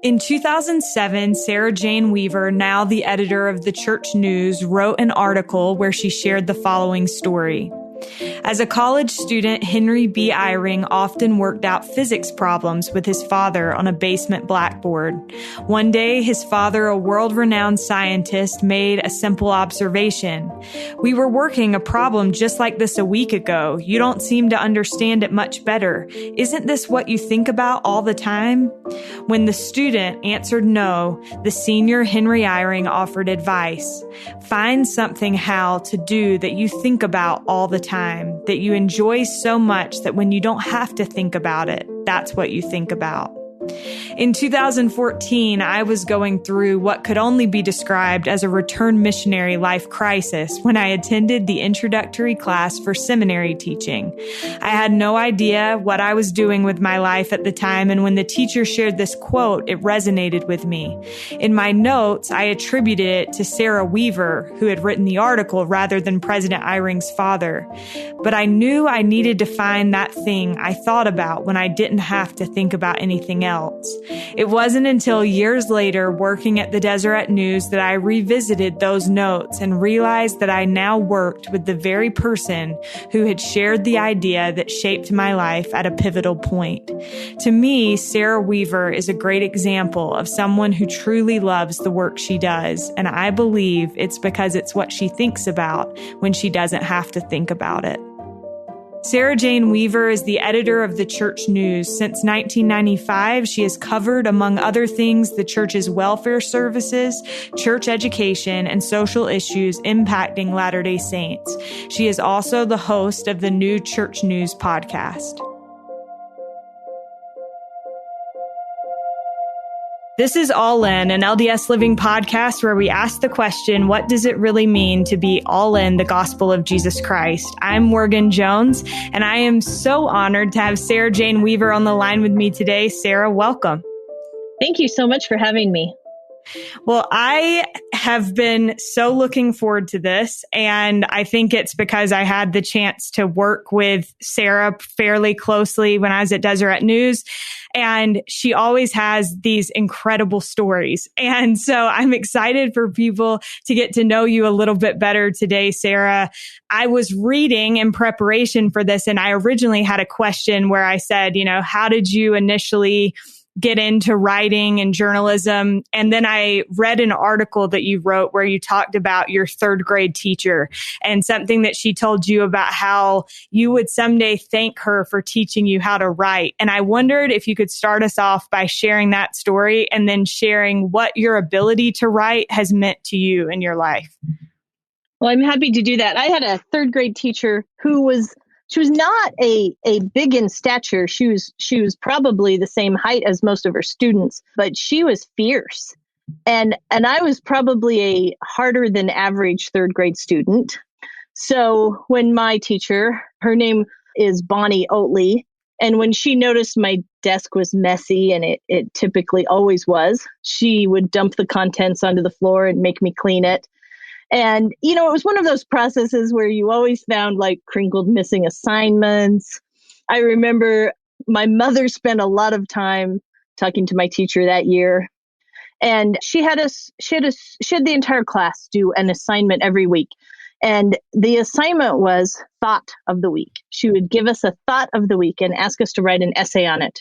In 2007, Sarah Jane Weaver, now the editor of the Church News, wrote an article where she shared the following story. As a college student, Henry B. Eyring often worked out physics problems with his father on a basement blackboard. One day, his father, a world-renowned scientist, made a simple observation. "We were working a problem just like this a week ago. You don't seem to understand it much better. Isn't this what you think about all the time?" When the student answered no, the senior Henry Eyring offered advice. Find something, Hal, to do that you think about all the time, that you enjoy so much that when you don't have to think about it, that's what you think about. In 2014, I was going through what could only be described as a return missionary life crisis when I attended the introductory class for seminary teaching. I had no idea what I was doing with my life at the time, and when the teacher shared this quote, it resonated with me. In my notes, I attributed it to Sarah Weaver, who had written the article, rather than President Eyring's father. But I knew I needed to find that thing I thought about when I didn't have to think about anything else. It wasn't until years later, working at the Deseret News, that I revisited those notes and realized that I now worked with the very person who had shared the idea that shaped my life at a pivotal point. To me, Sarah Weaver is a great example of someone who truly loves the work she does, and I believe it's because it's what she thinks about when she doesn't have to think about it. Sarah Jane Weaver is the editor of the Church News. Since 1995, she has covered, among other things, the church's welfare services, church education, and social issues impacting Latter-day Saints. She is also the host of the new Church News podcast. This is All In, an LDS Living podcast where we ask the question, what does it really mean to be all in the gospel of Jesus Christ? I'm Morgan Jones, and I am so honored to have Sarah Jane Weaver on the line with me today. Sarah, welcome. Thank you so much for having me. Well, I have been so looking forward to this, and I think it's because I had the chance to work with Sarah fairly closely when I was at Deseret News, and she always has these incredible stories. And so I'm excited for people to get to know you a little bit better today, Sarah. I was reading in preparation for this, and I originally had a question where I said, how did you initially get into writing and journalism? And then I read an article that you wrote where you talked about your third grade teacher and something that she told you about how you would someday thank her for teaching you how to write. And I wondered if you could start us off by sharing that story and then sharing what your ability to write has meant to you in your life. Well, I'm happy to do that. I had a third grade teacher who was not a big in stature. She was probably the same height as most of her students, but she was fierce. And I was probably a harder than average third grade student. So when my teacher, her name is Bonnie Oatley, and when she noticed my desk was messy, and it typically always was, she would dump the contents onto the floor and make me clean it. And, it was one of those processes where you always found like crinkled missing assignments. I remember my mother spent a lot of time talking to my teacher that year. And she had the entire class do an assignment every week. And the assignment was thought of the week. She would give us a thought of the week and ask us to write an essay on it.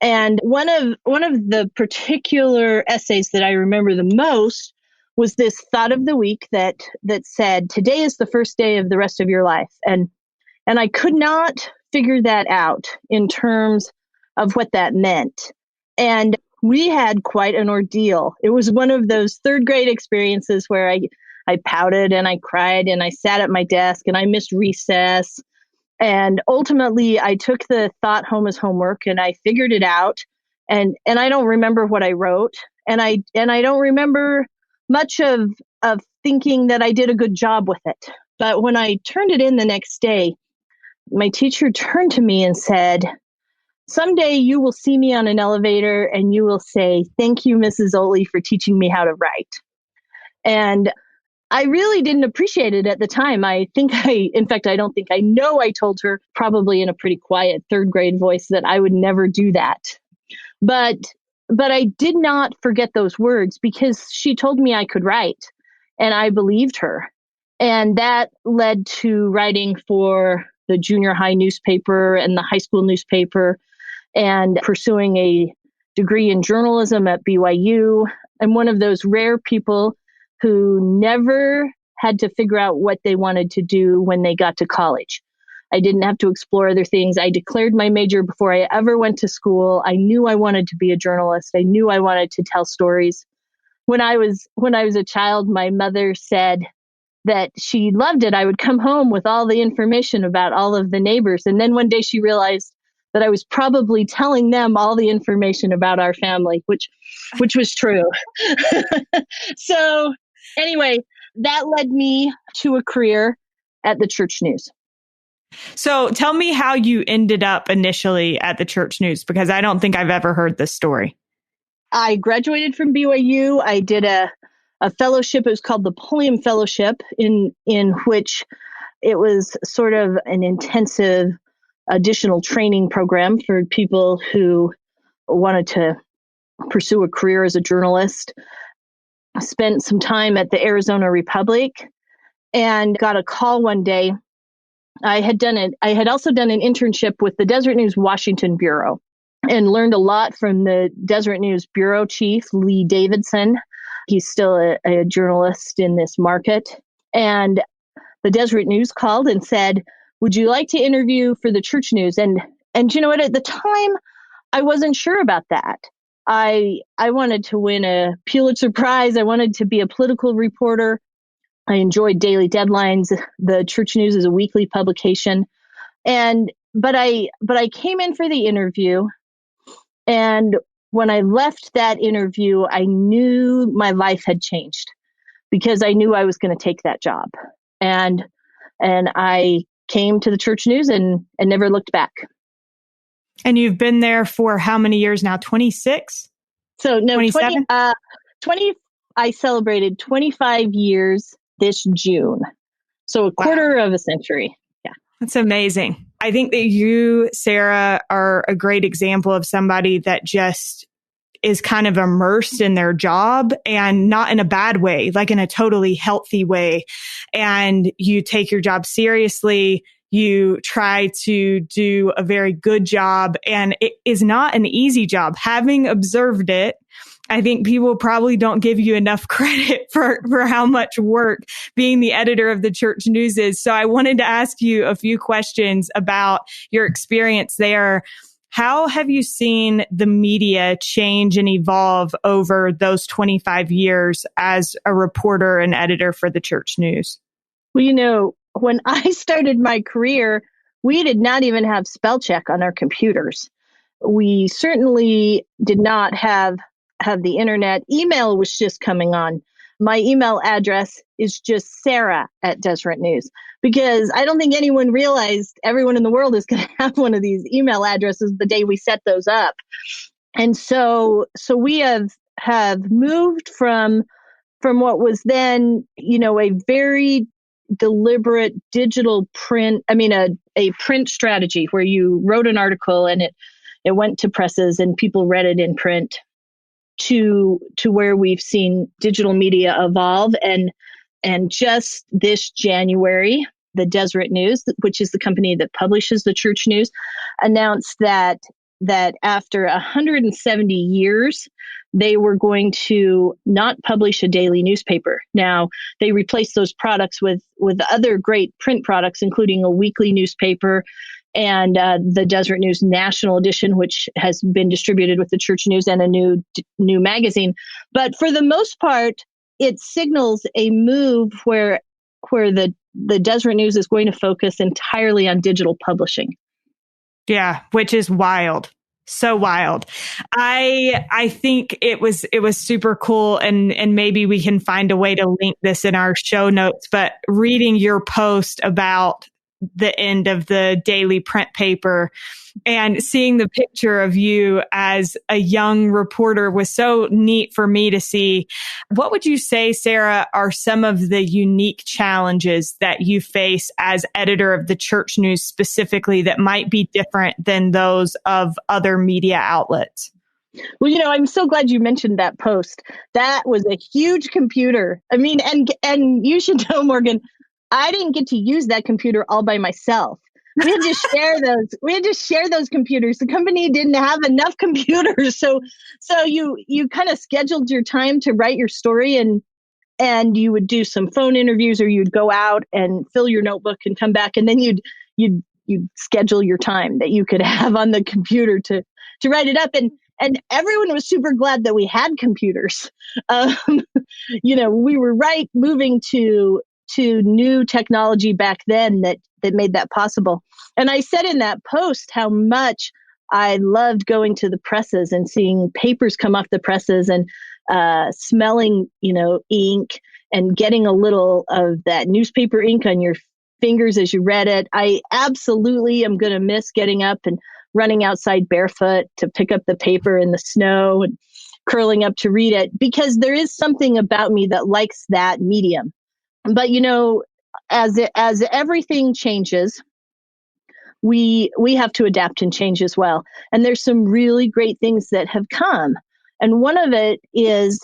And one of the particular essays that I remember the most was this thought of the week that said, today is the first day of the rest of your life. And I could not figure that out in terms of what that meant. And we had quite an ordeal. It was one of those third grade experiences where I pouted and I cried and I sat at my desk and I missed recess. And ultimately I took the thought home as homework and I figured it out. And I don't remember what I wrote. And I don't remember much of thinking that I did a good job with it. But when I turned it in the next day, my teacher turned to me and said, someday you will see me on an elevator and you will say, thank you, Mrs. Oatley, for teaching me how to write. And I really didn't appreciate it at the time. I know I told her, probably in a pretty quiet third grade voice, that I would never do that. But But I did not forget those words because she told me I could write, and I believed her. And that led to writing for the junior high newspaper and the high school newspaper, and pursuing a degree in journalism at BYU. I'm one of those rare people who never had to figure out what they wanted to do when they got to college. I didn't have to explore other things. I declared my major before I ever went to school. I knew I wanted to be a journalist. I knew I wanted to tell stories. When I was a child, my mother said that she loved it. I would come home with all the information about all of the neighbors. And then one day she realized that I was probably telling them all the information about our family, which was true. So anyway, that led me to a career at the Church News. So tell me how you ended up initially at the Church News, because I don't think I've ever heard this story. I graduated from BYU. I did a fellowship. It was called the Pulliam Fellowship, in which it was sort of an intensive additional training program for people who wanted to pursue a career as a journalist. I spent some time at the Arizona Republic and got a call one day. I had also done an internship with the Deseret News Washington Bureau and learned a lot from the Deseret News Bureau chief, Lee Davidson. He's still a journalist in this market. And the Deseret News called and said, "Would you like to interview for the Church News?" And you know what? At the time, I wasn't sure about that. I wanted to win a Pulitzer Prize. I wanted to be a political reporter. I enjoyed daily deadlines. The Church News is a weekly publication. But I came in for the interview. And when I left that interview, I knew my life had changed because I knew I was going to take that job. And I came to the Church News and never looked back. And you've been there for how many years now? 26? So no, 27? 20, I celebrated 25 years this June. So a quarter of a century. Yeah. That's amazing. I think that you, Sarah, are a great example of somebody that just is kind of immersed in their job, and not in a bad way, like in a totally healthy way. And you take your job seriously. You try to do a very good job, and it is not an easy job. Having observed it, I think people probably don't give you enough credit for how much work being the editor of the Church News is. So I wanted to ask you a few questions about your experience there. How have you seen the media change and evolve over those 25 years as a reporter and editor for the Church News? Well, you know, when I started my career, we did not even have spell check on our computers. We certainly did not have the internet. Email was just coming on. My email address is just Sarah@Deseret News, because I don't think anyone realized everyone in the world is going to have one of these email addresses the day we set those up. And so we have moved from what was then, you know, a very deliberate digital print, a print strategy where you wrote an article and it went to presses and people read it in print, to where we've seen digital media evolve. And just this January, the Deseret News, which is the company that publishes the Church News, announced that after 170 years, they were going to not publish a daily newspaper. Now, they replaced those products with other great print products, including a weekly newspaper and the Deseret News National Edition, which has been distributed with the Church News, and a new magazine. But for the most part, it signals a move where the Deseret News is going to focus entirely on digital publishing. Yeah, which is wild. So wild. I think it was super cool, and maybe we can find a way to link this in our show notes. But reading your post about the end of the daily print paper and seeing the picture of you as a young reporter was so neat for me to see. What would you say, Sarah, are some of the unique challenges that you face as editor of the Church News specifically that might be different than those of other media outlets? Well, I'm so glad you mentioned that post. That was a huge computer. I mean, and you should know, Morgan, I didn't get to use that computer all by myself. We had to share those. We had to share those computers. The company didn't have enough computers, so you kind of scheduled your time to write your story, and you would do some phone interviews, or you'd go out and fill your notebook and come back, and then you'd schedule your time that you could have on the computer to write it up. And everyone was super glad that we had computers. Um, we were moving to new technology back then that made that possible. And I said in that post how much I loved going to the presses and seeing papers come off the presses and smelling, ink, and getting a little of that newspaper ink on your fingers as you read it. I absolutely am going to miss getting up and running outside barefoot to pick up the paper in the snow and curling up to read it, because there is something about me that likes that medium. But, as everything changes, we have to adapt and change as well. And there's some really great things that have come. And one of it is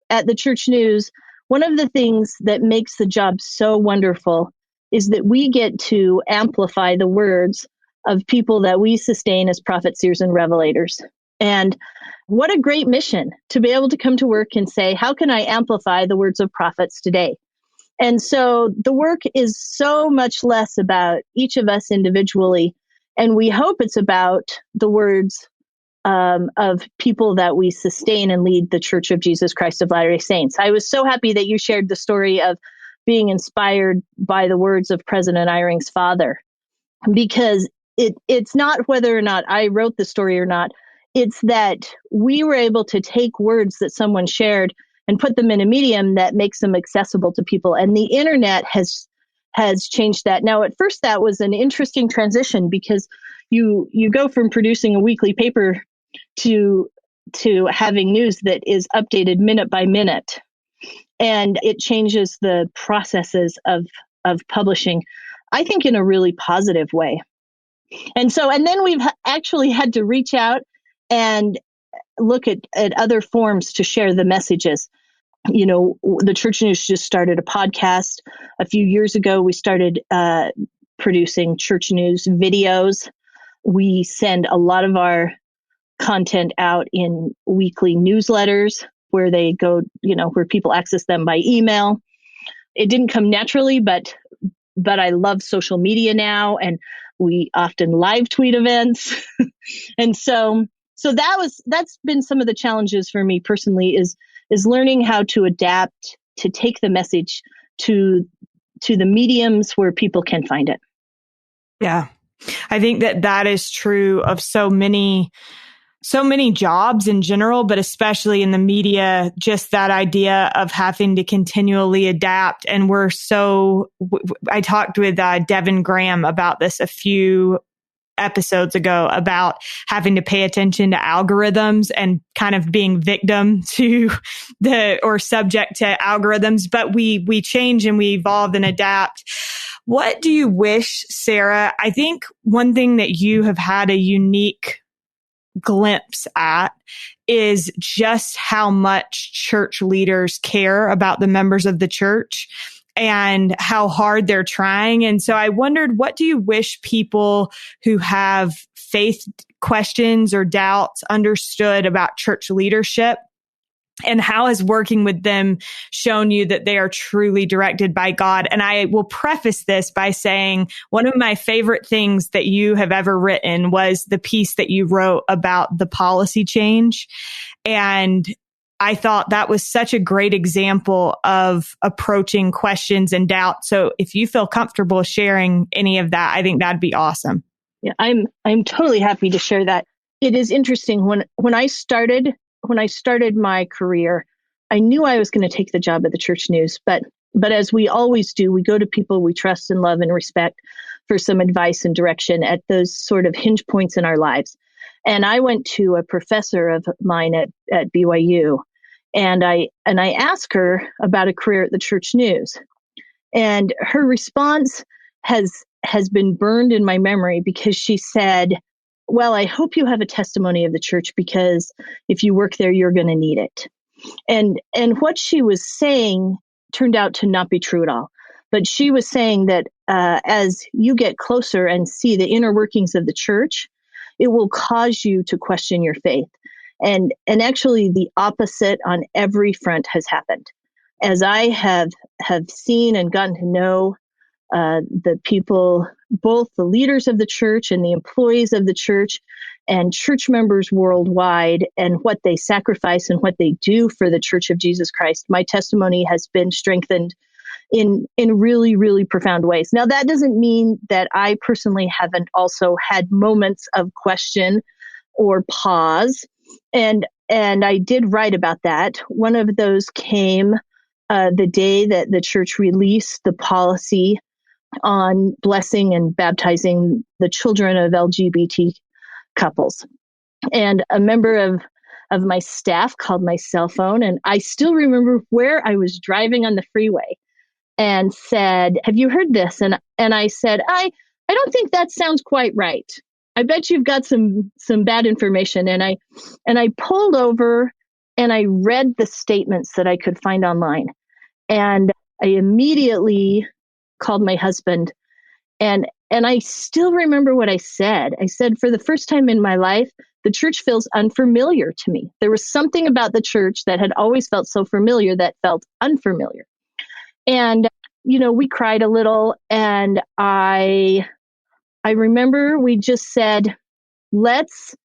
at the Church News, one of the things that makes the job so wonderful is that we get to amplify the words of people that we sustain as prophets, seers, and revelators. And what a great mission to be able to come to work and say, how can I amplify the words of prophets today? And so the work is so much less about each of us individually. And we hope it's about the words of people that we sustain and lead the Church of Jesus Christ of Latter-day Saints. I was so happy that you shared the story of being inspired by the words of President Eyring's father, because it's not whether or not I wrote the story or not. It's that we were able to take words that someone shared and put them in a medium that makes them accessible to people. And the internet has changed that. Now, at first, that was an interesting transition, because you go from producing a weekly paper to having news that is updated minute by minute. And it changes the processes of publishing, I think, in a really positive way. And then we've actually had to reach out and look at other forms to share the messages. The Church News just started a podcast. A few years ago, we started producing Church News videos. We send a lot of our content out in weekly newsletters where they go, where people access them by email. It didn't come naturally, but I love social media now, and we often live tweet events. And so that's been some of the challenges for me personally, is learning how to adapt to take the message to the mediums where people can find it. Yeah. I think that is true of so many jobs in general, but especially in the media, just that idea of having to continually adapt. And I talked with Devin Graham about this a few episodes ago, about having to pay attention to algorithms and kind of being victim to or subject to algorithms. But we change and we evolve and adapt. What do you wish, Sarah? I think one thing that you have had a unique glimpse at is just how much church leaders care about the members of the church and how hard they're trying. And so I wondered, what do you wish people who have faith questions or doubts understood about church leadership? And how has working with them shown you that they are truly directed by God? And I will preface this by saying one of my favorite things that you have ever written was the piece that you wrote about the policy change. And I thought that was such a great example of approaching questions and doubt. So if you feel comfortable sharing any of that, I think that'd be awesome. Yeah, I'm totally happy to share that. It is interesting. When I started my career, I knew I was going to take the job at the Church News, but as we always do, we go to people we trust and love and respect for some advice and direction at those sort of hinge points in our lives. And I went to a professor of mine at BYU, and I asked her about a career at the Church News. And her response has been burned in my memory, because she said, well, I hope you have a testimony of the church, because if you work there, you're going to need it. And what she was saying turned out to not be true at all. But she was saying that as you get closer and see the inner workings of the church, it will cause you to question your faith. And actually, the opposite on every front has happened. As I have seen and gotten to know the people, both the leaders of the church and the employees of the church and church members worldwide, and what they sacrifice and what they do for the Church of Jesus Christ, my testimony has been strengthened in really, really profound ways. Now, that doesn't mean that I personally haven't also had moments of question or pause. And I did write about that. One of those came the day that the church released the policy on blessing and baptizing the children of LGBT couples. And a member of my staff called my cell phone, and I still remember where I was driving on the freeway, and said, "Have you heard this?" And I said, I don't think that sounds quite right. I bet you've got some bad information. And I pulled over and I read the statements that I could find online. And I immediately called my husband, and I still remember what I said. I said, for the first time in my life, the church feels unfamiliar to me. There was something about the church that had always felt so familiar that felt unfamiliar. And, we cried a little, and I remember we just said, let's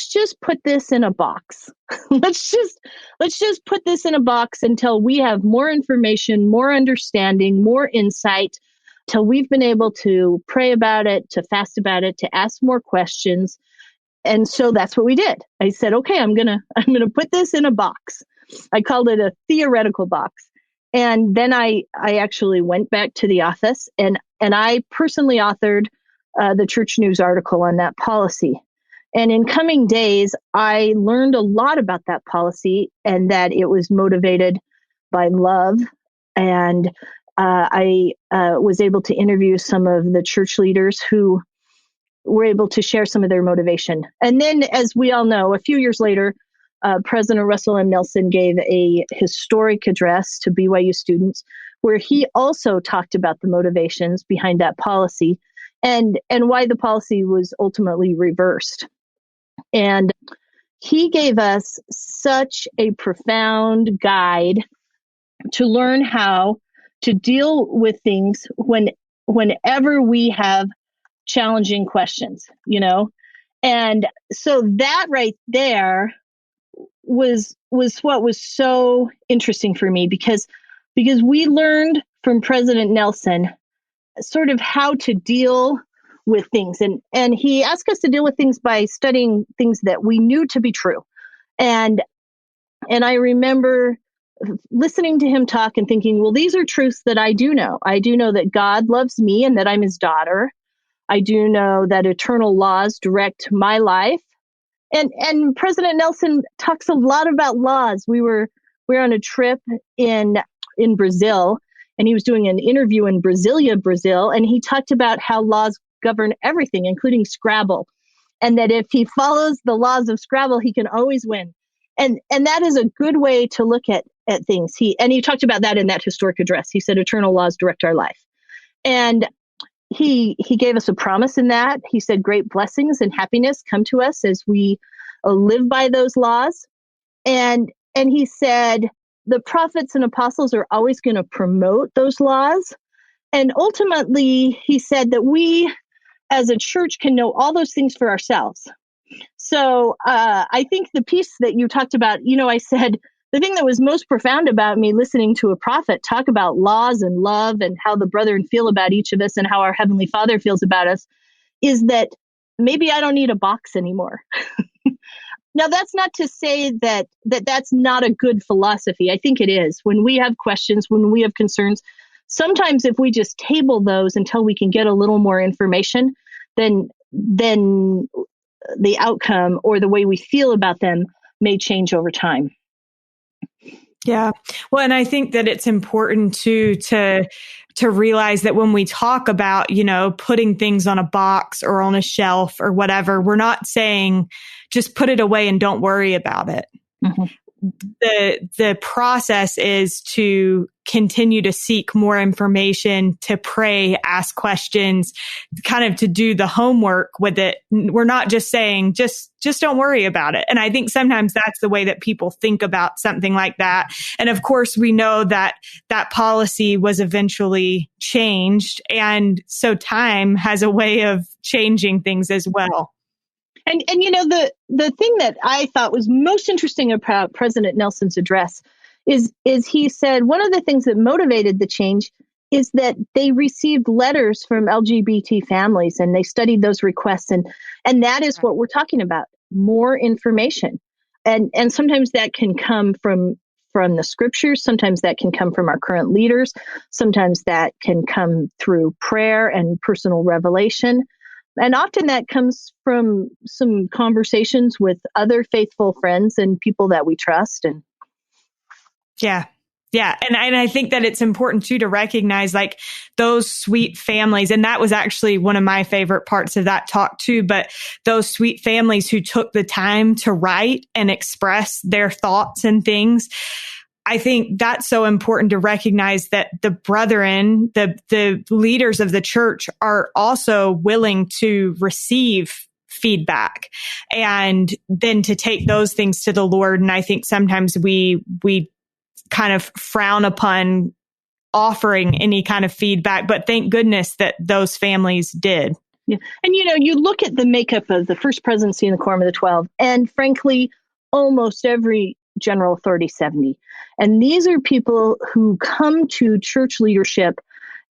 just put this in a box. let's just put this in a box until we have more information, more understanding, more insight, till we've been able to pray about it, to fast about it, to ask more questions. And so that's what we did. I said, okay, I'm going to put this in a box. I called it a theoretical box. And then I actually went back to the office, and I personally authored the Church News article on that policy. And in coming days, I learned a lot about that policy, and that it was motivated by love. And I was able to interview some of the church leaders who were able to share some of their motivation. And then, as we all know, a few years later, President Russell M. Nelson gave a historic address to BYU students, where he also talked about the motivations behind that policy and why the policy was ultimately reversed. And he gave us such a profound guide to learn how to deal with things whenever we have challenging questions, And so that right there was what was so interesting for me, because we learned from President Nelson sort of how to deal with things. And he asked us to deal with things by studying things that we knew to be true. And I remember listening to him talk and thinking, well, these are truths that I do know. I do know that God loves me and that I'm his daughter. I do know that eternal laws direct my life. And President Nelson talks a lot about laws. We were on a trip in Brazil, and he was doing an interview in Brasilia, Brazil, and he talked about how laws govern everything, including Scrabble, and that if he follows the laws of Scrabble, he can always win. And that is a good way to look at things. He talked about that in that historic address. He said, eternal laws direct our life. And he gave us a promise in that. He said, great blessings and happiness come to us as we live by those laws. And he said, the prophets and apostles are always going to promote those laws. And ultimately, he said that we as a church can know all those things for ourselves. So I think the piece that you talked about, I said, the thing that was most profound about me listening to a prophet talk about laws and love and how the brethren feel about each of us and how our Heavenly Father feels about us is that maybe I don't need a box anymore. Now, that's not to say that that's not a good philosophy. I think it is. When we have questions, when we have concerns, sometimes if we just table those until we can get a little more information, then the outcome or the way we feel about them may change over time. Yeah. Well, and I think that it's important to realize that when we talk about, putting things on a box or on a shelf or whatever, we're not saying just put it away and don't worry about it. Mm-hmm. The process is to continue to seek more information, to pray, ask questions, kind of to do the homework with it. We're not just saying, just don't worry about it. And I think sometimes that's the way that people think about something like that. And of course, we know that that policy was eventually changed. And so time has a way of changing things as well. And the thing that I thought was most interesting about President Nelson's address is he said one of the things that motivated the change is that they received letters from LGBT families and they studied those requests, and that is what we're talking about, more information. And sometimes that can come from the scriptures, sometimes that can come from our current leaders, sometimes that can come through prayer and personal revelation. And often that comes from some conversations with other faithful friends and people that we trust. And yeah. And I think that it's important too to recognize like those sweet families. And that was actually one of my favorite parts of that talk too. But those sweet families who took the time to write and express their thoughts and things. I think that's so important to recognize that the brethren, the leaders of the church are also willing to receive feedback and then to take those things to the Lord. And I think sometimes we kind of frown upon offering any kind of feedback, but thank goodness that those families did. Yeah. And, you look at the makeup of the First Presidency and the Quorum of the 12, and frankly, almost every general authority 70. And these are people who come to church leadership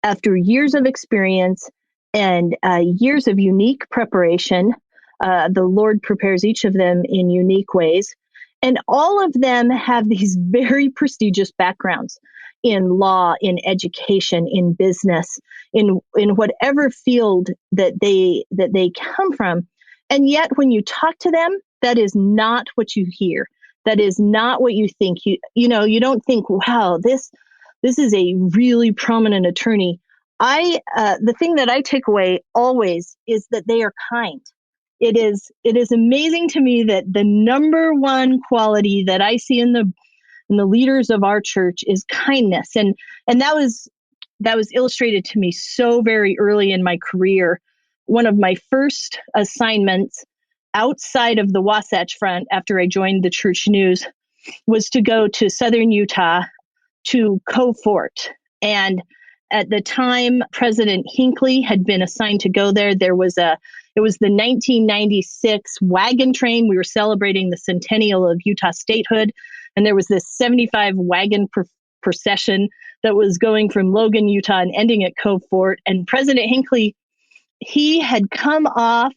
after years of experience and years of unique preparation. The Lord prepares each of them in unique ways. And all of them have these very prestigious backgrounds in law, in education, in business, in whatever field that they come from. And yet when you talk to them, that is not what you hear. That is not what you think. You don't think, wow, this is a really prominent attorney. The thing that I take away always is that they are kind. It is amazing to me that the number one quality that I see in the leaders of our church is kindness. And that was illustrated to me so very early in my career. One of my first assignments outside of the Wasatch Front after I joined the Church News was to go to southern Utah to Cove Fort. And at the time, President Hinckley had been assigned to go there. It was the 1996 wagon train. We were celebrating the centennial of Utah statehood. And there was this 75 wagon procession that was going from Logan, Utah and ending at Cove Fort. And President Hinckley, he had come off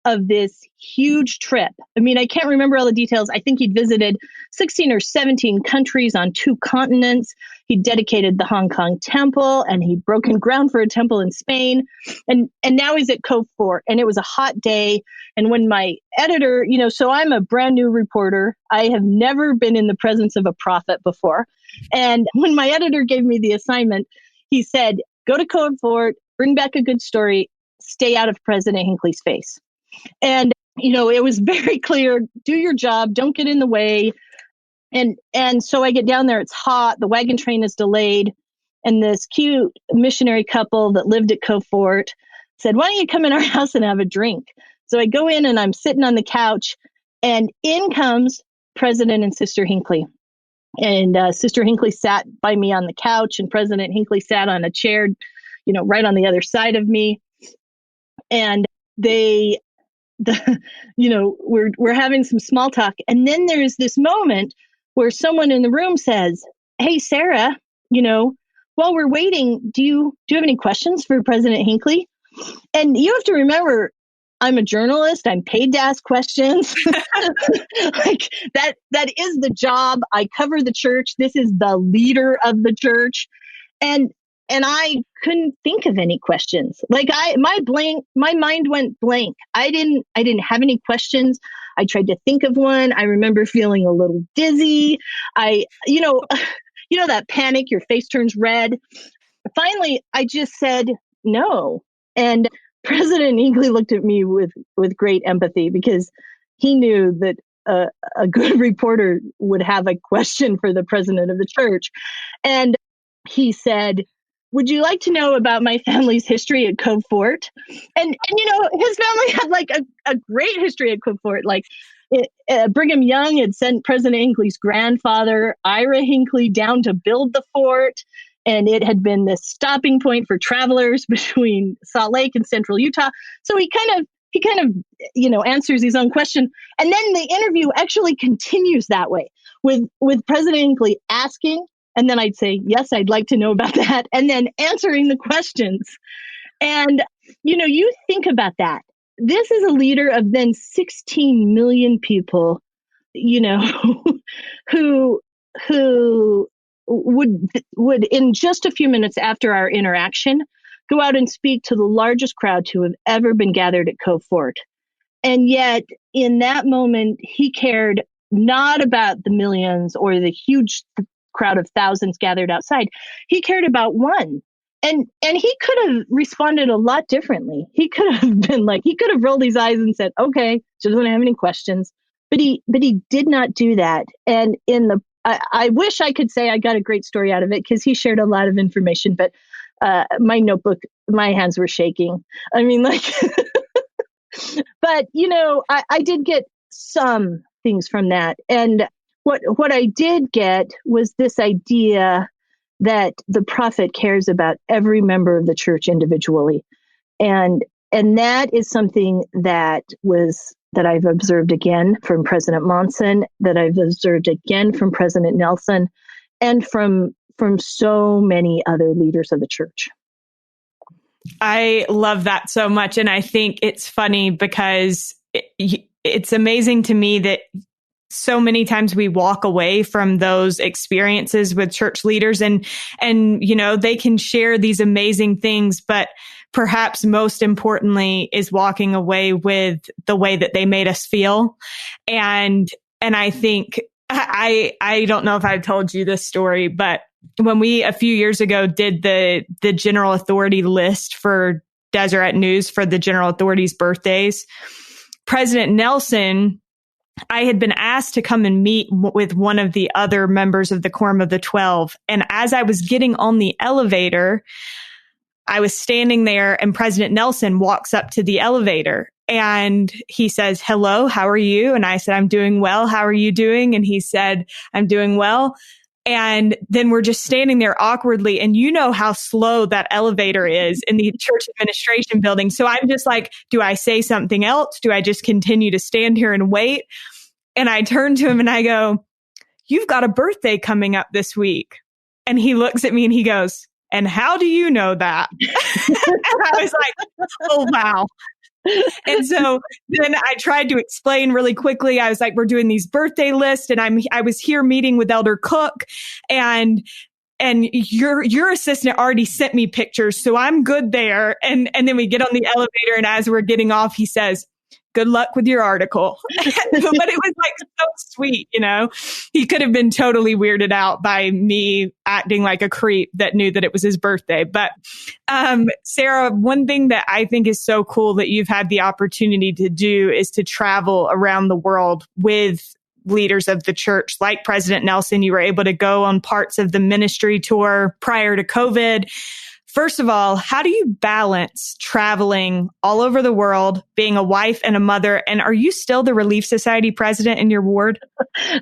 of this huge trip. I mean, I can't remember all the details. I think he'd visited 16 or 17 countries on 2 continents. He dedicated the Hong Kong temple and he'd broken ground for a temple in Spain. And now he's at Cove Fort and it was a hot day. And when my editor, so I'm a brand new reporter. I have never been in the presence of a prophet before. And when my editor gave me the assignment, he said, go to Cove Fort, bring back a good story, stay out of President Hinckley's face. And, it was very clear, do your job, don't get in the way. And so I get down there, it's hot, the wagon train is delayed. And this cute missionary couple that lived at Cove Fort said, why don't you come in our house and have a drink? So I go in and I'm sitting on the couch and in comes President and Sister Hinckley. And Sister Hinckley sat by me on the couch and President Hinckley sat on a chair, right on the other side of me. And we're having some small talk. And then there's this moment where someone in the room says, hey, Sarah, while we're waiting, do you have any questions for President Hinckley? And you have to remember, I'm a journalist. I'm paid to ask questions. Like that is the job. I cover the church. This is the leader of the church. And and I couldn't think of any questions. Like my mind went blank. I didn't have any questions. I tried to think of one. I remember feeling a little dizzy. You know, that panic, your face turns red. Finally, I just said no. And President Hinckley looked at me with great empathy, because he knew that a good reporter would have a question for the president of the church. And he said, "Would you like to know about my family's history at Cove Fort?" And his family had like a great history at Cove Fort. Like Brigham Young had sent President Hinckley's grandfather, Ira Hinckley, down to build the fort. And it had been this stopping point for travelers between Salt Lake and central Utah. So he kind of answers his own question. And then the interview actually continues that way, with President Hinckley asking, and then I'd say, "Yes, I'd like to know about that," and then answering the questions. And, you think about that. This is a leader of then 16 million people, who would in just a few minutes after our interaction go out and speak to the largest crowd to have ever been gathered at Cove Fort. And yet in that moment, he cared not about the millions or the huge crowd of thousands gathered outside. He cared about one. And he could have responded a lot differently. He could have rolled his eyes and said, "Okay, just don't have any questions." But he did not do that. And I wish I could say I got a great story out of it, because he shared a lot of information, but my notebook, my hands were shaking. I mean, like, but I did get some things from that. And what I did get was this idea that the prophet cares about every member of the church individually. And that is something that I've observed again from President Monson, that I've observed again from President Nelson, and from so many other leaders of the church. I love that so much. And I think it's funny because it's amazing to me that so many times we walk away from those experiences with church leaders and they can share these amazing things, but perhaps most importantly is walking away with the way that they made us feel. And I think I don't know if I've told you this story, but when we a few years ago did the general authority list for Deseret News for the general authorities' birthdays, President Nelson, I had been asked to come and meet with one of the other members of the Quorum of the 12. And as I was getting on the elevator, I was standing there and President Nelson walks up to the elevator and he says, "Hello, how are you?" And I said, "I'm doing well. How are you doing?" And he said, "I'm doing well." And then we're just standing there awkwardly. And you know how slow that elevator is in the church administration building. So I'm just like, do I say something else? Do I just continue to stand here and wait? And I turn to him and I go, "You've got a birthday coming up this week." And he looks at me and he goes, "And how do you know that?" And I was like, oh, wow. And so then I tried to explain really quickly. I was like, "We're doing these birthday lists and I was here meeting with Elder Cook and your assistant already sent me pictures. So I'm good there." And then we get on the elevator and as we're getting off, he says, "Good luck with your article." But it was like so sweet, He could have been totally weirded out by me acting like a creep that knew that it was his birthday. But Sarah, one thing that I think is so cool that you've had the opportunity to do is to travel around the world with leaders of the church. Like President Nelson, you were able to go on parts of the ministry tour prior to COVID. First of all, how do you balance traveling all over the world, being a wife and a mother? And are you still the Relief Society president in your ward?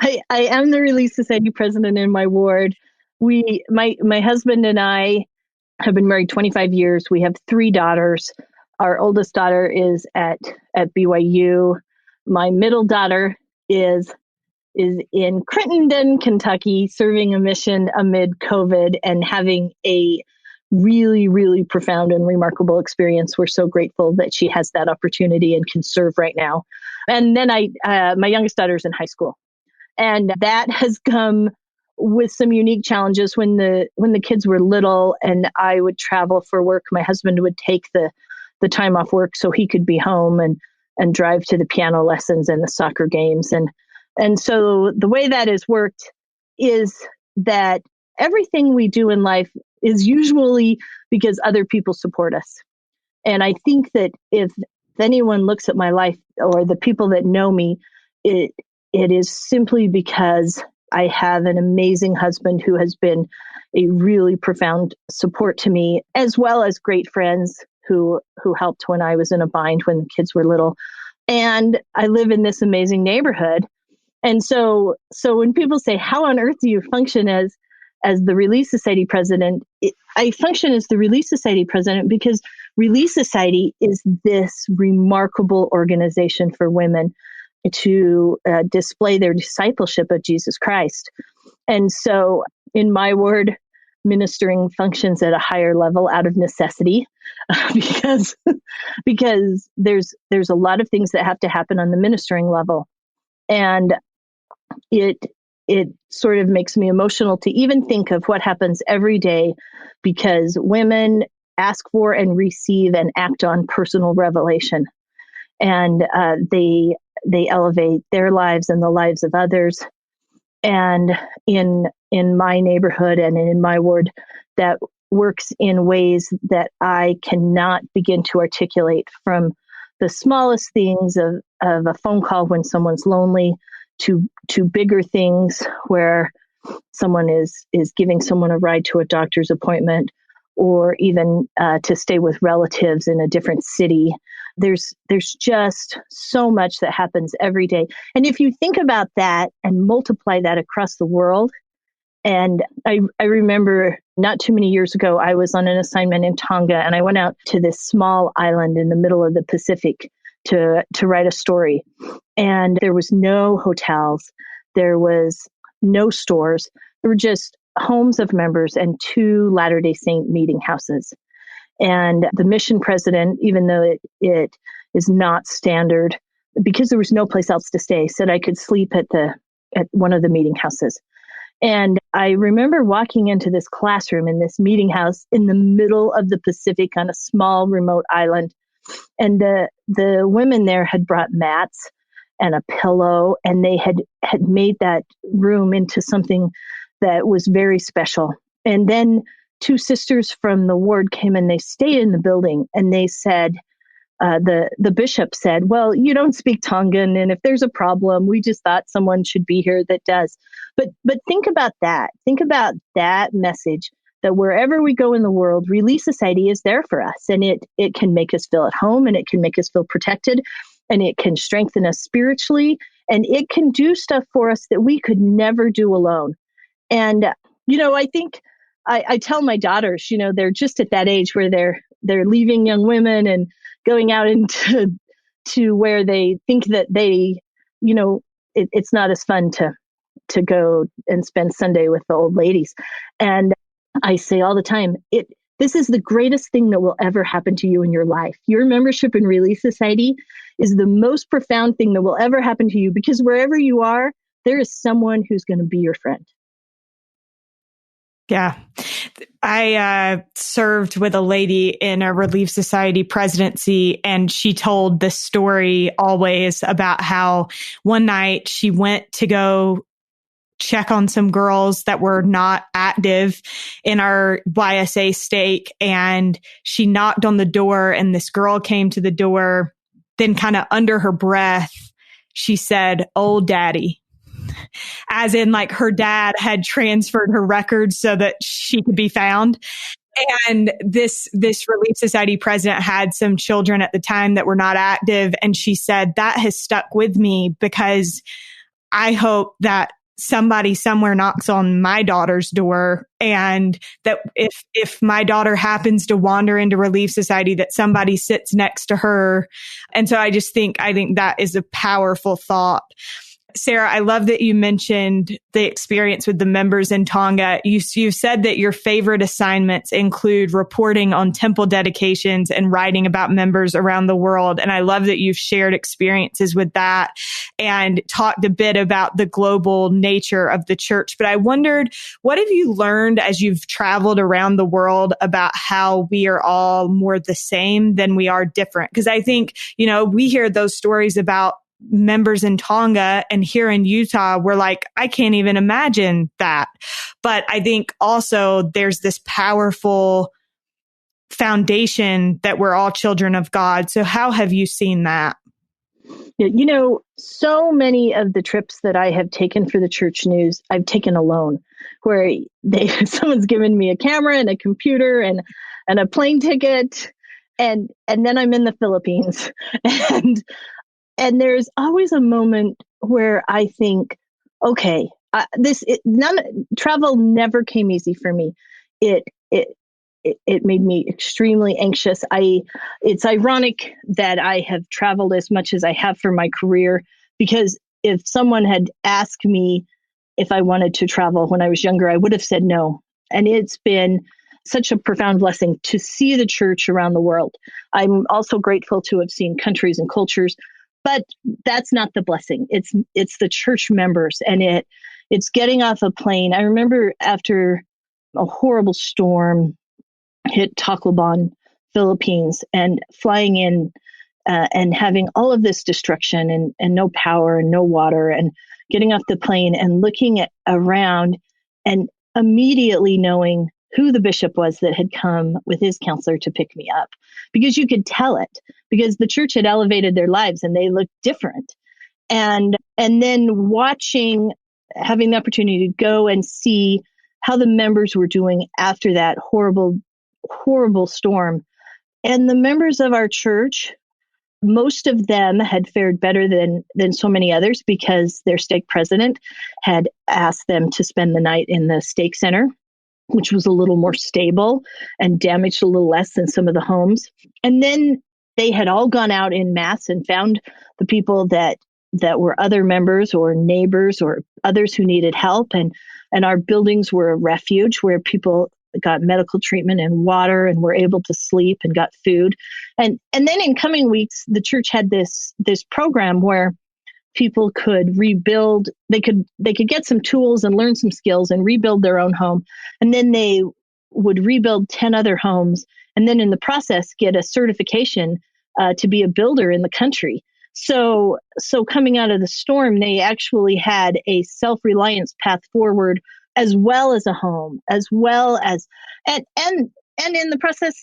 I am the Relief Society president in my ward. My husband and I have been married 25 years. We have 3 daughters. Our oldest daughter is at BYU. My middle daughter is in Crittenden, Kentucky, serving a mission amid COVID and having a really, really profound and remarkable experience. We're so grateful that she has that opportunity and can serve right now. And then my youngest daughter's in high school. And that has come with some unique challenges when the kids were little and I would travel for work. My husband would take the time off work so he could be home and drive to the piano lessons and the soccer games. And so the way that has worked is that everything we do in life is usually because other people support us. And I think that if anyone looks at my life or the people that know me, it is simply because I have an amazing husband who has been a really profound support to me, as well as great friends who helped when I was in a bind when the kids were little. And I live in this amazing neighborhood. And so when people say, how on earth do you function as the Relief Society president? I function as the Relief Society president because Relief Society is this remarkable organization for women to display their discipleship of Jesus Christ. And so in my ward, ministering functions at a higher level out of necessity because there's a lot of things that have to happen on the ministering level. And it sort of makes me emotional to even think of what happens every day because women ask for and receive and act on personal revelation. And they elevate their lives and the lives of others. And in my neighborhood and in my ward, that works in ways that I cannot begin to articulate, from the smallest things of a phone call when someone's lonely to bigger things where someone is giving someone a ride to a doctor's appointment, or even to stay with relatives in a different city. There's just so much that happens every day. And if you think about that and multiply that across the world, and I remember not too many years ago, I was on an assignment in Tonga, and I went out to this small island in the middle of the Pacific to write a story. And there was no hotels. There was no stores. There were just homes of members and 2 Latter-day Saint meeting houses. And the mission president, even though it is not standard, because there was no place else to stay, said I could sleep at one of the meeting houses. And I remember walking into this classroom in this meeting house in the middle of the Pacific on a small remote island. And the women there had brought mats and a pillow, and they had made that room into something that was very special. And then 2 sisters from the ward came and they stayed in the building, and they said, the bishop said, well, you don't speak Tongan, and if there's a problem, we just thought someone should be here that does. But think about that. Think about that message, that wherever we go in the world, Relief Society is there for us, and it can make us feel at home, and it can make us feel protected, and it can strengthen us spiritually, and it can do stuff for us that we could never do alone. And, I think I tell my daughters, they're just at that age where they're leaving young women and going out into where they think that they, it's not as fun to go and spend Sunday with the old ladies. And I say all the time, this is the greatest thing that will ever happen to you in your life. Your membership in Relief Society is the most profound thing that will ever happen to you, because wherever you are, there is someone who's going to be your friend. Yeah. I served with a lady in a Relief Society presidency, and she told this story always about how one night she went to go check on some girls that were not active in our YSA stake, and she knocked on the door, and this girl came to the door. Then kind of under her breath, she said, "Old daddy," as in like her dad had transferred her records so that she could be found. And this Relief Society president had some children at the time that were not active. And she said, that has stuck with me, because I hope that somebody somewhere knocks on my daughter's door, and that if my daughter happens to wander into Relief Society, that somebody sits next to her. And so I think that is a powerful thought. Sarah, I love that you mentioned the experience with the members in Tonga. You said that your favorite assignments include reporting on temple dedications and writing about members around the world. And I love that you've shared experiences with that and talked a bit about the global nature of the church. But I wondered, what have you learned as you've traveled around the world about how we are all more the same than we are different? Because I think, we hear those stories about members in Tonga, and here in Utah, we're like, I can't even imagine that. But I think also there's this powerful foundation that we're all children of God. So how have you seen that? So many of the trips that I have taken for the church news, I've taken alone, where someone's given me a camera and a computer and a plane ticket, and then I'm in the Philippines. And there's always a moment where I think, okay, travel never came easy for me. It made me extremely anxious. It's ironic that I have traveled as much as I have for my career, because if someone had asked me if I wanted to travel when I was younger, I would have said no. And it's been such a profound blessing to see the church around the world. I'm also grateful to have seen countries and cultures. But that's not the blessing. It's the church members, and it's getting off a plane. I remember after a horrible storm hit Tacloban, Philippines, and flying in and having all of this destruction and no power and no water, and getting off the plane and looking around and immediately knowing who the bishop was that had come with his counselor to pick me up, because you could tell it, because the church had elevated their lives and they looked different. And then having the opportunity to go and see how the members were doing after that horrible, horrible storm. And the members of our church, most of them had fared better than so many others, because their stake president had asked them to spend the night in the stake center, which was a little more stable and damaged a little less than some of the homes. And then they had all gone out in mass and found the people that were other members or neighbors or others who needed help. And our buildings were a refuge where people got medical treatment and water and were able to sleep and got food. And then in coming weeks, the church had this program where people could rebuild. They could get some tools and learn some skills and rebuild their own home. And then they would rebuild 10 other homes. And then in the process, get a certification to be a builder in the country. So coming out of the storm, they actually had a self-reliance path forward, as well as a home, as well as, and in the process,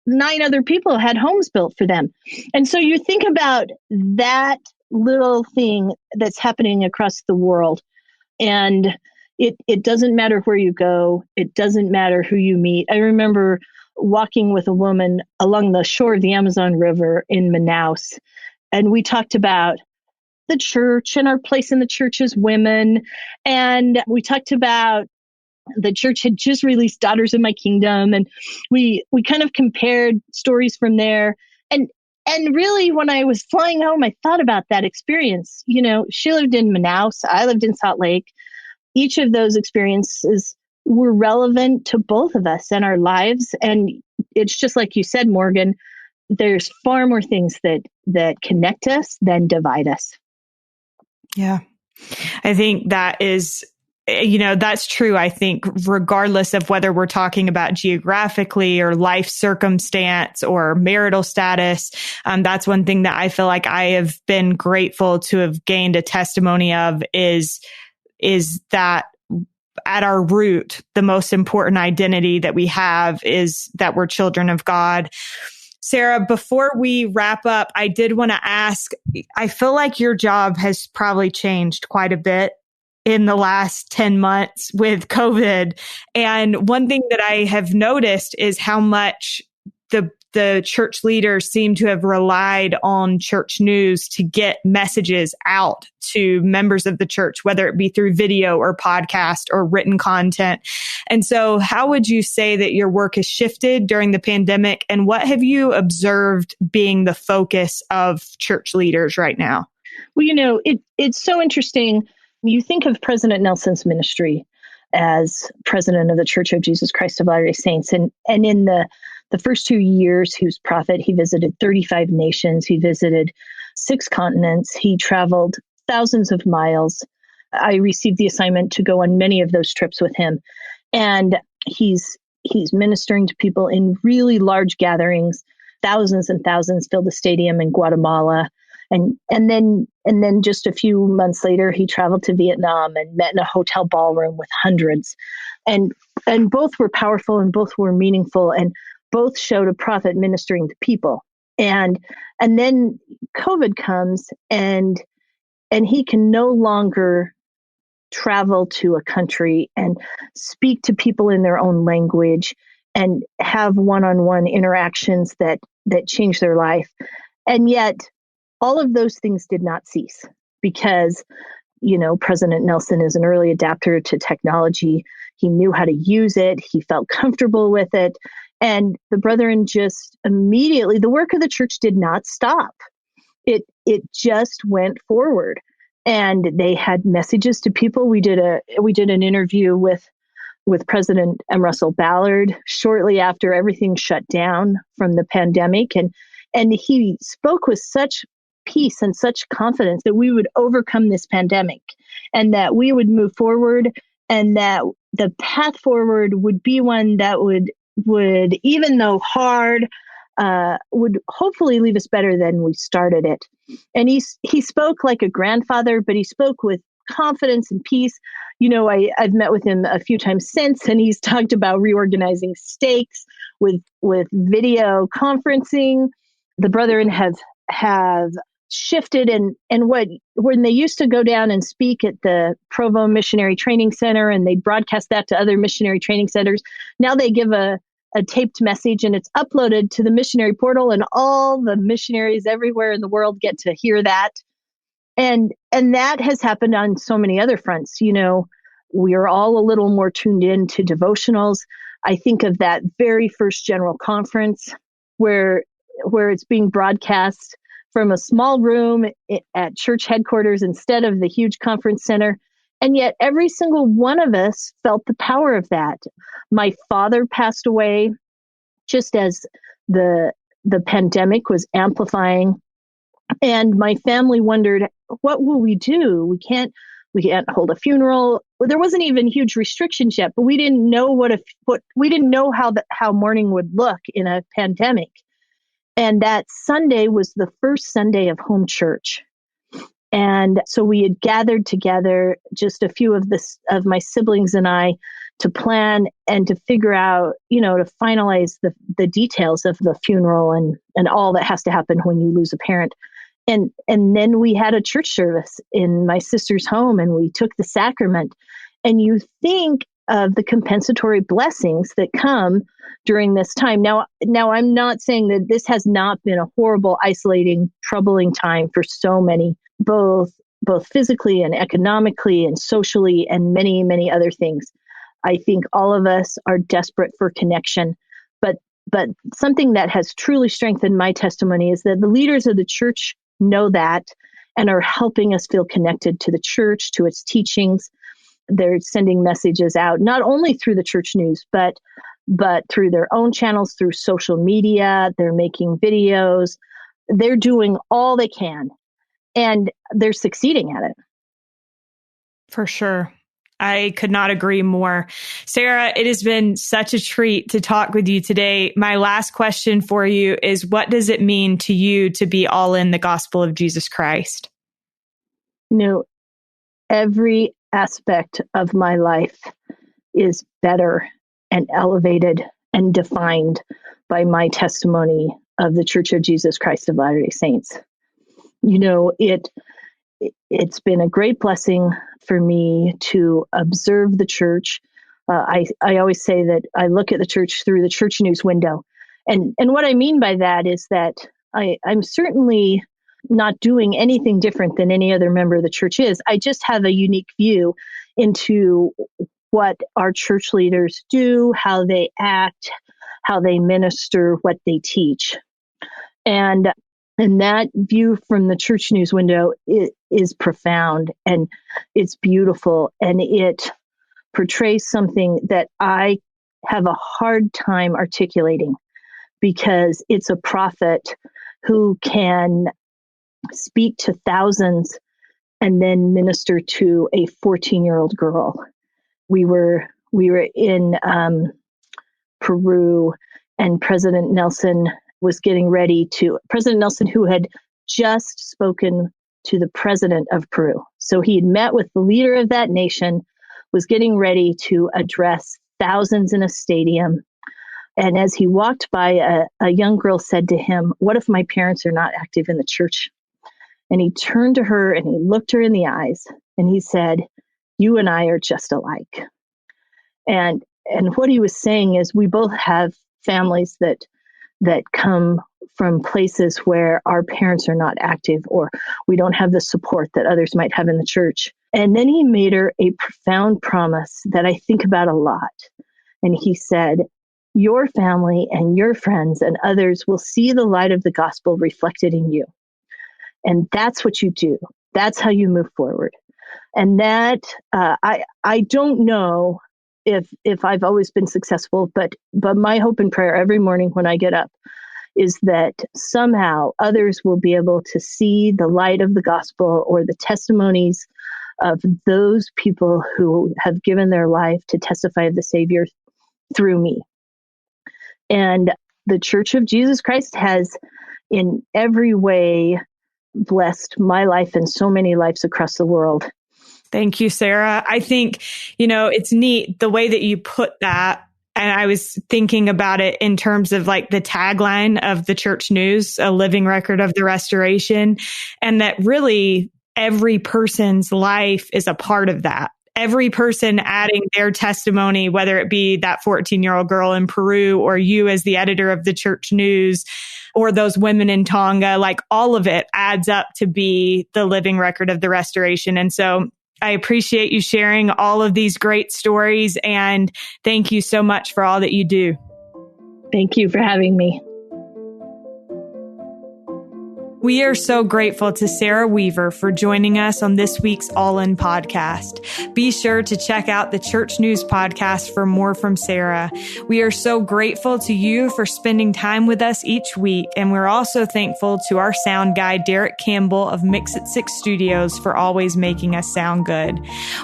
9 other people had homes built for them. And so you think about that little thing that's happening across the world, and it doesn't matter where you go. It doesn't matter who you meet. I remember walking with a woman along the shore of the Amazon River in Manaus, and we talked about the church and our place in the church as women. And we talked about the church had just released Daughters of My Kingdom, and we kind of compared stories from there. And really, when I was flying home, I thought about that experience. She lived in Manaus. I lived in Salt Lake. Each of those experiences were relevant to both of us and our lives. And it's just like you said, Morgan, there's far more things that connect us than divide us. Yeah, I think that is, that's true. I think regardless of whether we're talking about geographically or life circumstance or marital status, that's one thing that I feel like I have been grateful to have gained a testimony of is that at our root, the most important identity that we have is that we're children of God. Sarah, before we wrap up, I did want to ask, I feel like your job has probably changed quite a bit in the last 10 months with COVID. And one thing that I have noticed is how much the church leaders seem to have relied on church news to get messages out to members of the church, whether it be through video or podcast or written content. And so how would you say that your work has shifted during the pandemic? And what have you observed being the focus of church leaders right now? Well, it's so interesting. You think of President Nelson's ministry as president of the Church of Jesus Christ of Latter-day Saints. And in the first 2 years he was prophet, he visited 35 nations. He visited 6 continents. He traveled thousands of miles. I received the assignment to go on many of those trips with him. And he's ministering to people in really large gatherings. Thousands and thousands filled the stadium in Guatemala. And then just a few months later, he traveled to Vietnam and met in a hotel ballroom with hundreds. And both were powerful and both were meaningful and both showed a prophet ministering to people. And then COVID comes and he can no longer travel to a country and speak to people in their own language and have one-on-one interactions that change their life. And yet all of those things did not cease because, President Nelson is an early adapter to technology. He knew how to use it. He felt comfortable with it. And the brethren just immediately, the work of the church did not stop. It just went forward. And they had messages to people. We did an interview with President M. Russell Ballard shortly after everything shut down from the pandemic. And he spoke with such peace and such confidence that we would overcome this pandemic and that we would move forward and that the path forward would be one that would, even though hard, would hopefully leave us better than we started it. And he spoke like a grandfather, but he spoke with confidence and peace. I've met with him a few times since, and he's talked about reorganizing stakes with video conferencing. The brethren have shifted and when they used to go down and speak at the Provo Missionary Training Center and they broadcast that to other missionary training centers, now they give a taped message and it's uploaded to the missionary portal and all the missionaries everywhere in the world get to hear that. And that has happened on so many other fronts. We are all a little more tuned in to devotionals. I think of that very first general conference where it's being broadcast from a small room at church headquarters instead of the huge conference center. And yet every single one of us felt the power of that. My father passed away just as the pandemic was amplifying. And my family wondered, what will we do? We can't hold a funeral. There wasn't even huge restrictions yet, but we didn't know we didn't know how mourning would look in a pandemic. And that Sunday was the first Sunday of home church. And so we had gathered together, just a few of my siblings and I, to plan and to figure out, to finalize the details of the funeral and all that has to happen when you lose a parent. And then we had a church service in my sister's home and we took the sacrament. And you think of the compensatory blessings that come during this time. Now I'm not saying that this has not been a horrible, isolating, troubling time for so many, both physically and economically and socially and many, many other things. I think all of us are desperate for connection. But something that has truly strengthened my testimony is that the leaders of the church know that and are helping us feel connected to the church, to its teachings. They're sending messages out, not only through the church news, but through their own channels, through social media. They're making videos. They're doing all they can, and they're succeeding at it. For sure. I could not agree more. Sarah, it has been such a treat to talk with you today. My last question for you is, what does it mean to you to be all in the gospel of Jesus Christ? Every aspect of my life is better and elevated and defined by my testimony of the Church of Jesus Christ of Latter-day Saints. It's been a great blessing for me to observe the church. I always say that I look at the church through the church news window. And what I mean by that is that I'm certainly not doing anything different than any other member of the church is. I just have a unique view into what our church leaders do, how they act, how they minister, what they teach. And And that view from the church news window is profound, and it's beautiful, and it portrays something that I have a hard time articulating, because it's a prophet who can speak to thousands and then minister to a 14-year-old girl. We were in Peru, and President Nelson, who had just spoken to the president of Peru. So he had met with the leader of that nation, was getting ready to address thousands in a stadium. And as he walked by, a young girl said to him, "What if my parents are not active in the church?" And he turned to her and he looked her in the eyes and he said, "You and I are just alike." And what he was saying is, we both have families that come from places where our parents are not active, or we don't have the support that others might have in the church. And then he made her a profound promise that I think about a lot. And he said, "Your family and your friends and others will see the light of the gospel reflected in you. And that's what you do. That's how you move forward." And that, I don't know if I've always been successful, but my hope and prayer every morning when I get up is that somehow others will be able to see the light of the gospel, or the testimonies of those people who have given their life to testify of the Savior through me. And the Church of Jesus Christ has in every way blessed my life and so many lives across the world. Thank you, Sarah. I think, it's neat the way that you put that. And I was thinking about it in terms of like the tagline of the church news, a living record of the restoration. And that really every person's life is a part of that. Every person adding their testimony, whether it be that 14-year-old girl in Peru, or you as the editor of the church news, or those women in Tonga, like all of it adds up to be the living record of the restoration. And so I appreciate you sharing all of these great stories, and thank you so much for all that you do. Thank you for having me. We are so grateful to Sarah Weaver for joining us on this week's All In podcast. Be sure to check out the Church News podcast for more from Sarah. We are so grateful to you for spending time with us each week, and we're also thankful to our sound guy, Derek Campbell of Mix It 6 Studios, for always making us sound good.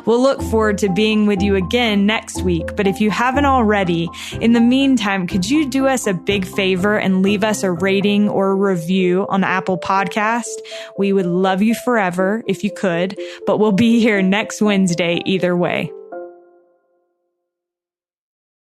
We'll look forward to being with you again next week, but if you haven't already, in the meantime, could you do us a big favor and leave us a rating or a review on the Apple Podcast? We would love you forever if you could, but we'll be here next Wednesday either way.